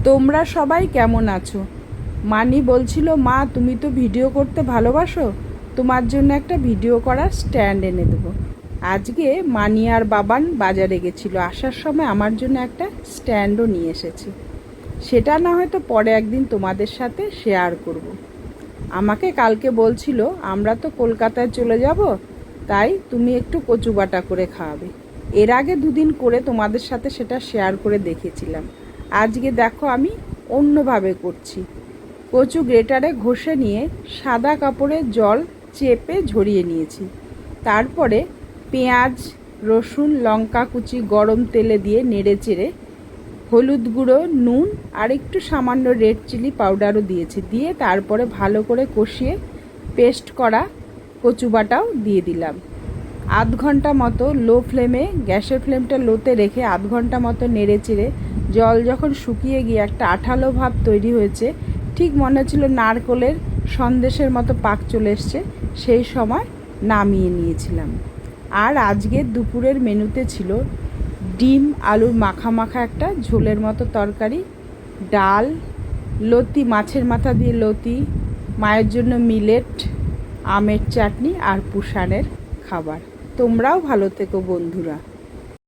তোমরা সবাই কেমন আছো? মানি বলছিল, মা তুমি তো ভিডিও করতে ভালোবাসো, তোমার জন্য একটা ভিডিও করার স্ট্যান্ড এনে দেবো। আজকে মানি আর বাবান বাজারে গেছিলো, আসার সময় আমার জন্য একটা স্ট্যান্ডও নিয়ে এসেছে। সেটা না হয়তো পরে একদিন তোমাদের সাথে শেয়ার করব। আমাকে কালকে বলছিল আমরা তো কলকাতায় চলে যাব, তাই তুমি একটু কচু বাটা করে খাওয়াবে। এর আগে দুদিন করে তোমাদের সাথে সেটা শেয়ার করে দেখেছিলাম। আজকে দেখো আমি অন্যভাবে করছি। কচু গ্রেটারে ঘষে নিয়ে সাদা কাপড়ে জল চেপে ঝরিয়ে নিয়েছি। তারপরে পেঁয়াজ, রসুন, লঙ্কা কুচি গরম তেলে দিয়ে নেড়ে চেড়ে হলুদ গুঁড়ো, নুন আর একটু সামান্য রেড চিলি পাউডারও দিয়েছি। দিয়ে তারপরে ভালো করে কষিয়ে পেস্ট করা কচু বাটাও দিয়ে দিলাম। আধ ঘন্টা মতো লো ফ্লেমে, গ্যাসের ফ্লেমটা লোতে রেখে আধ ঘন্টা মতো নেড়ে চেড়ে জল যখন শুকিয়ে গিয়ে একটা আঠালো ভাব তৈরি হয়েছে, ঠিক মনে হচ্ছিল নারকেলের সন্দেশের মতো পাক চলে এসছে, সেই সময় নামিয়ে নিয়েছিলাম। আর আজকের দুপুরের মেনুতে ছিল ডিম আলুর মাখা মাখা একটা ঝোলের মতো তরকারি, ডাল, লতি, মাছের মাথা দিয়ে লতি, মায়ের জন্য মিলেট, আমের চাটনি আর পুষানের খাবার। তোমরাও ভালো থেকো বন্ধুরা।